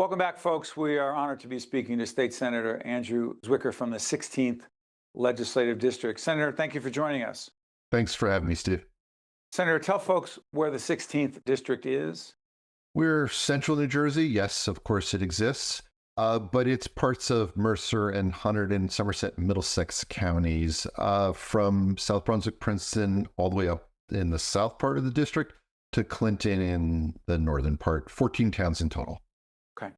Welcome back, folks. We are honored to be speaking to State Senator Andrew Zwicker from the 16th Legislative District. Senator, thank you for joining us. Thanks for having me, Steve. Senator, tell folks where the 16th District is. We're central New Jersey. Yes, of course it exists, but it's parts of Mercer and Hunterdon, Somerset, Middlesex counties, from South Brunswick, Princeton, all the way up in the south part of the district to Clinton in the northern part, 14 towns in total. Okay.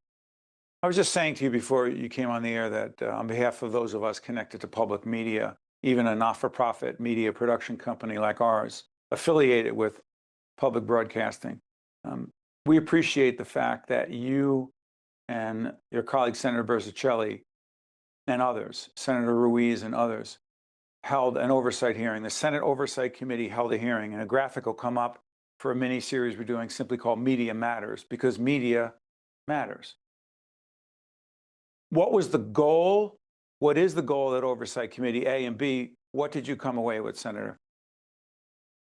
I was just saying to you before you came on the air that on behalf of those of us connected to public media, even a not-for-profit media production company like ours, affiliated with public broadcasting, we appreciate the fact that you and your colleague, Senator Berzicelli, and others, Senator Ruiz and others, held an oversight hearing. The Senate Oversight Committee held a hearing, and a graphic will come up for a mini-series we're doing simply called Media Matters, because media matters. What was the goal? What is the goal of that Oversight Committee, A, and B, what did you come away with, Senator?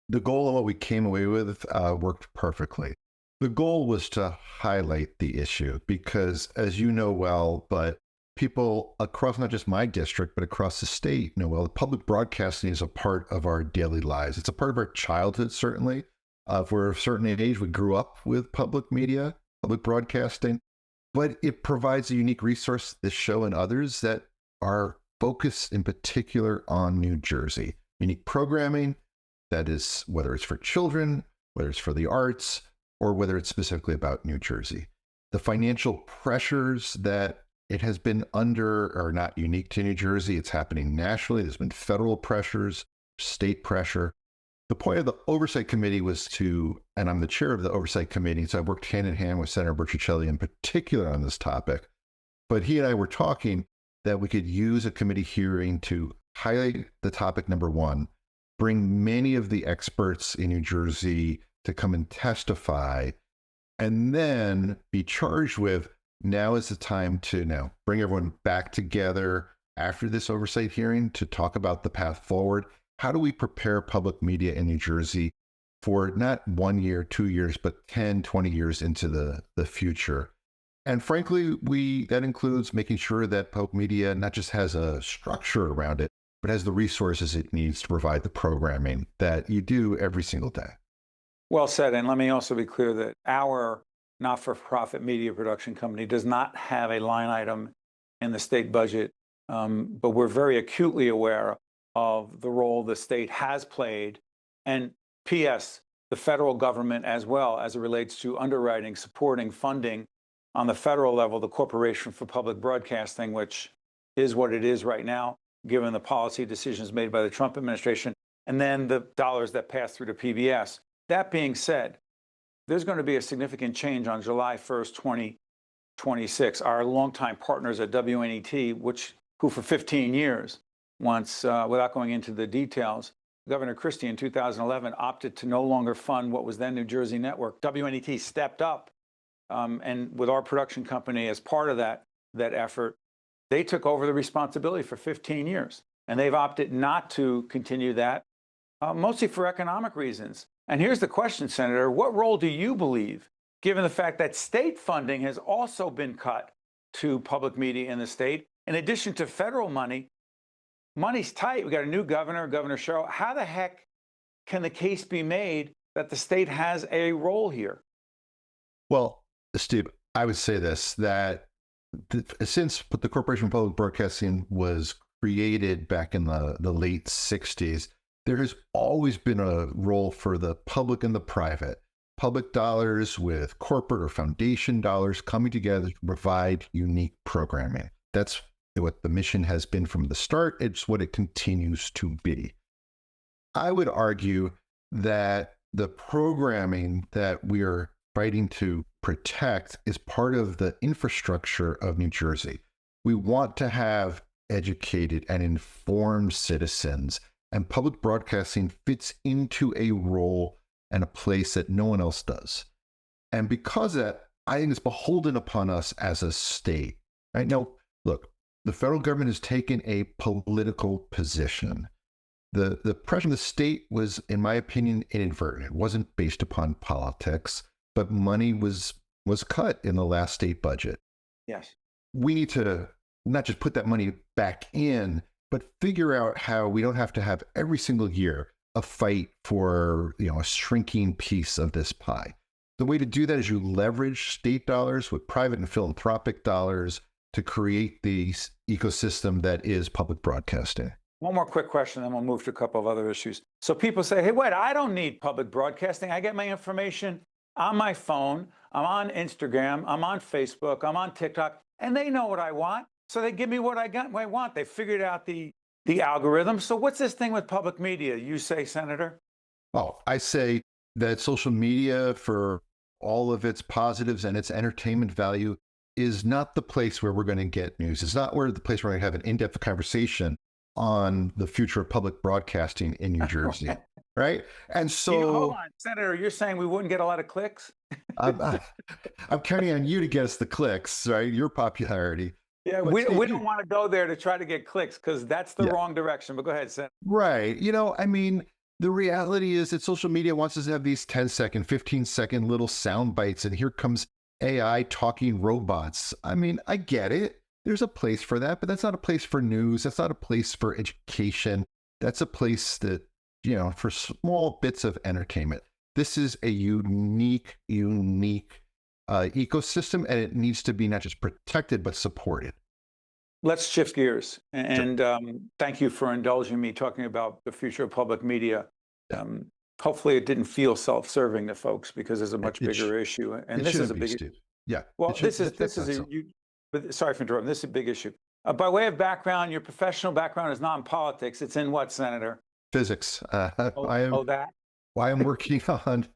The goal of what we came away with worked perfectly. The goal was to highlight the issue because, as you know well, but people across not just my district, but across the state know well, public broadcasting is a part of our daily lives. It's a part of our childhood, certainly. If we're a certain age, we grew up with public media, public broadcasting, but it provides a unique resource, this show and others, that are focused in particular on New Jersey. Unique programming that is, whether it's for children, whether it's for the arts, or whether it's specifically about New Jersey. The financial pressures that it has been under are not unique to New Jersey. It's happening nationally. There's been federal pressures, state pressure. The point of the Oversight Committee was to, and I'm the chair of the Oversight Committee, so I worked hand in hand with Senator Berzicelli in particular on this topic. But he and I were talking that we could use a committee hearing to highlight the topic number one, bring many of the experts in New Jersey to come and testify, and then be charged with, now is the time to now bring everyone back together after this oversight hearing to talk about the path forward. How do we prepare public media in New Jersey for not 1 year, 2 years, but 10, 20 years into the future? And frankly, that includes making sure that public media not just has a structure around it, but has the resources it needs to provide the programming that you do every single day. Well said. And let me also be clear that our not-for-profit media production company does not have a line item in the state budget, but we're very acutely aware of the role the state has played. And P.S., the federal government as well, as it relates to underwriting, supporting, funding on the federal level, the Corporation for Public Broadcasting, which is what it is right now, given the policy decisions made by the Trump administration, and then the dollars that pass through to PBS. That being said, there's going to be a significant change on July 1st, 2026. Our longtime partners at WNET, who for 15 years, once, without going into the details, Governor Christie in 2011 opted to no longer fund what was then New Jersey Network. WNET stepped up, and with our production company as part of that effort, they took over the responsibility for 15 years. And they've opted not to continue that, mostly for economic reasons. And here's the question, Senator, what role do you believe, given the fact that state funding has also been cut to public media in the state, in addition to federal money? Money's tight. We got a new governor, Governor Sherrill. How the heck can the case be made that the state has a role here? Well, Steve, I would say this, that since the Corporation for Public Broadcasting was created back in the late 60s, there has always been a role for the public and the private. Public dollars with corporate or foundation dollars coming together to provide unique programming. That's what the mission has been from the start. It's what it continues to be. I would argue that the programming that we are fighting to protect is part of the infrastructure of New Jersey. We want to have educated and informed citizens, and public broadcasting fits into a role and a place that no one else does. And because of that, I think it's beholden upon us as a state. Right now, look, the federal government has taken a political position. The pressure of the state was, in my opinion, inadvertent. It wasn't based upon politics, but money was cut in the last state budget. Yes. We need to not just put that money back in, but figure out how we don't have to have every single year a fight for, a shrinking piece of this pie. The way to do that is you leverage state dollars with private and philanthropic dollars to create the ecosystem that is public broadcasting. One more quick question, then we'll move to a couple of other issues. So people say, hey, wait, I don't need public broadcasting. I get my information on my phone. I'm on Instagram. I'm on Facebook. I'm on TikTok. And they know what I want. So they give me what I want. They figured out the algorithm. So what's this thing with public media? You say, Senator? Oh, I say that social media, for all of its positives and its entertainment value, is not the place where we're going to get news. It's not where the place where we're going to have an in-depth conversation on the future of public broadcasting in New Jersey, right? And so, hold on, Senator, you're saying we wouldn't get a lot of clicks? I'm counting on you to get us the clicks, right? Your popularity. Yeah, we don't want to go there to try to get clicks because that's the wrong direction. But go ahead, Senator. Right. The reality is that social media wants us to have these 10-second, 15-second little sound bites, and here comes AI talking robots. I get it. There's a place for that, but that's not a place for news. That's not a place for education. That's a place that, for small bits of entertainment. This is a unique ecosystem, and it needs to be not just protected, but supported. Let's shift gears. And thank you for indulging me talking about the future of public media. Hopefully it didn't feel self-serving to folks because it's a much bigger issue. And this is a big issue. Yeah. Well, sorry for interrupting. This is a big issue. By way of background, your professional background is non-politics. It's in what, Senator? Physics. That? Why I'm working on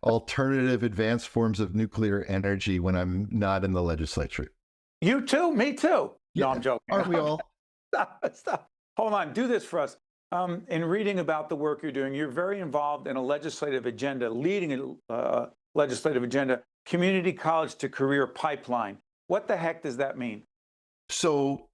alternative advanced forms of nuclear energy when I'm not in the legislature. You too? Me too. Yeah. No, I'm joking. Aren't we all? Stop. Hold on. Do this for us. In reading about the work you're doing, you're very involved in a legislative agenda, leading a legislative agenda, community college to career pipeline. What the heck does that mean? So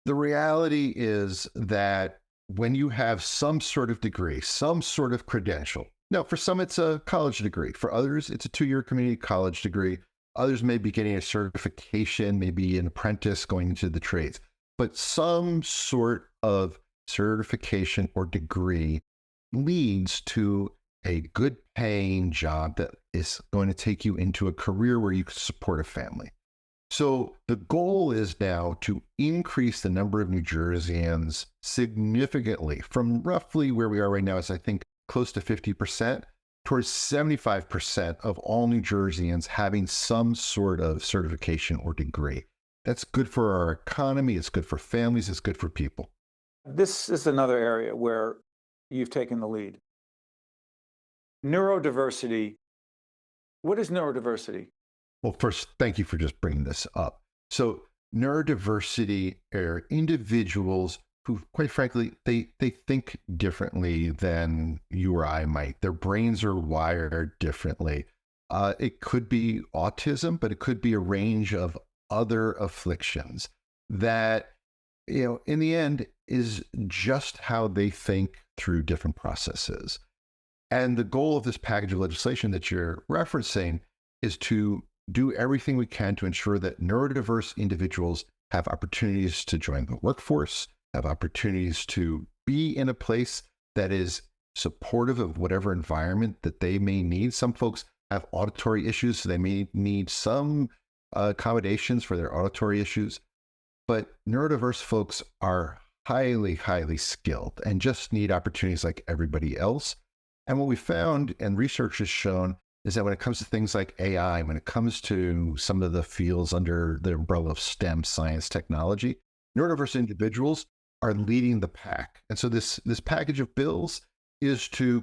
the reality is that when you have some sort of degree, some sort of credential, now for some it's a college degree, for others it's a 2-year community college degree, others may be getting a certification, maybe an apprentice going into the trades, but some sort of certification or degree leads to a good paying job that is going to take you into a career where you can support a family. So the goal is now to increase the number of New Jerseyans significantly from roughly where we are right now, is I think close to 50%, towards 75% of all New Jerseyans having some sort of certification or degree. That's good for our economy. It's good for families. It's good for people. This is another area where you've taken the lead. Neurodiversity. What is neurodiversity? Well, first, thank you for just bringing this up. So neurodiversity are individuals who, quite frankly, they think differently than you or I might. Their brains are wired differently. It could be autism, but it could be a range of other afflictions that, in the end, is just how they think through different processes. And the goal of this package of legislation that you're referencing is to do everything we can to ensure that neurodiverse individuals have opportunities to join the workforce, have opportunities to be in a place that is supportive of whatever environment that they may need. Some folks have auditory issues, so they may need some accommodations for their auditory issues. But neurodiverse folks are highly, highly skilled and just need opportunities like everybody else. And what we found, and research has shown, is that when it comes to things like AI, when it comes to some of the fields under the umbrella of STEM, science, technology, neurodiverse individuals are leading the pack. And so this package of bills is to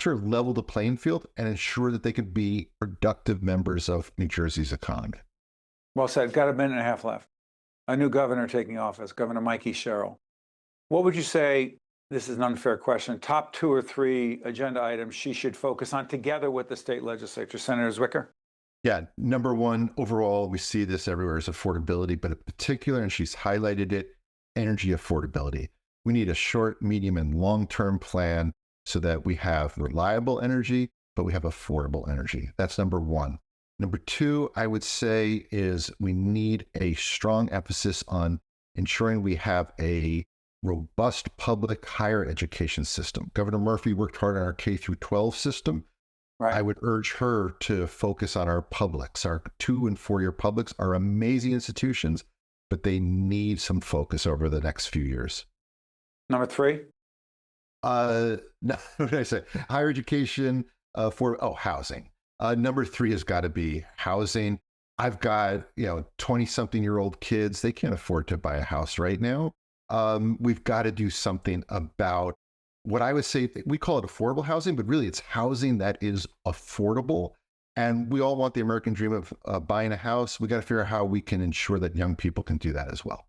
level the playing field and ensure that they can be productive members of New Jersey's economy. Well said. Got a minute and a half left. A new governor taking office, Governor Mikey Sherrill. What would you say, this is an unfair question, top 2 or 3 agenda items she should focus on together with the state legislature? Senator Zwicker? Yeah, number one, overall, we see this everywhere, is affordability, but in particular, and she's highlighted it, energy affordability. We need a short, medium, and long-term plan so that we have reliable energy, but we have affordable energy. That's number one. Number two, I would say, is we need a strong emphasis on ensuring we have a robust public higher education system. Governor Murphy worked hard on our K through 12 system. Right. I would urge her to focus on our publics. Our 2- and 4-year publics are amazing institutions, but they need some focus over the next few years. Number three? No, what did I say? Higher education housing. Number three has got to be housing. I've got, 20-something-year-old kids. They can't afford to buy a house right now. We've got to do something about what I would say, we call it affordable housing, but really it's housing that is affordable. And we all want the American dream of buying a house. We got to figure out how we can ensure that young people can do that as well.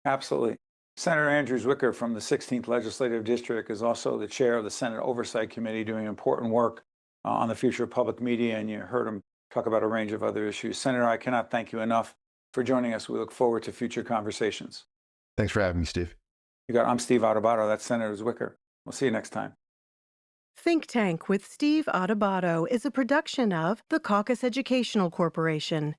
Absolutely. Senator Andrew Zwicker from the 16th Legislative District is also the chair of the Senate Oversight Committee, doing important work on the future of public media, and you heard him talk about a range of other issues. Senator, I cannot thank you enough for joining us. We look forward to future conversations. Thanks for having me, Steve. I'm Steve Adubato. That's Senator Zwicker. We'll see you next time. Think Tank with Steve Adubato is a production of the Caucus Educational Corporation.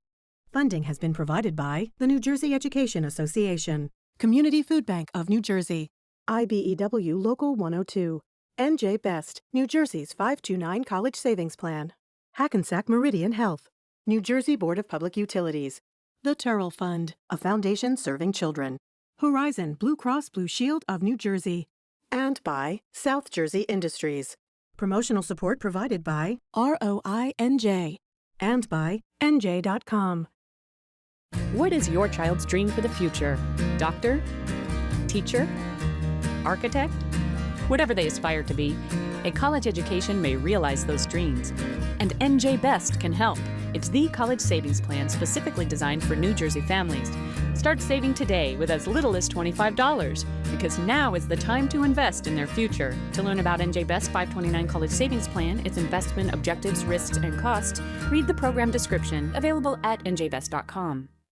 Funding has been provided by the New Jersey Education Association, Community Food Bank of New Jersey, IBEW Local 102, NJ Best, New Jersey's 529 College Savings Plan, Hackensack Meridian Health, New Jersey Board of Public Utilities, the Turrell Fund, a foundation serving children, Horizon Blue Cross Blue Shield of New Jersey, and by South Jersey Industries. Promotional support provided by ROINJ and by NJ.com. What is your child's dream for the future? Doctor? Teacher? Architect? Whatever they aspire to be, a college education may realize those dreams. And NJ Best can help. It's the college savings plan specifically designed for New Jersey families. Start saving today with as little as $25, because now is the time to invest in their future. To learn about NJ Best 529 College Savings Plan, its investment objectives, risks, and costs, read the program description available at njbest.com.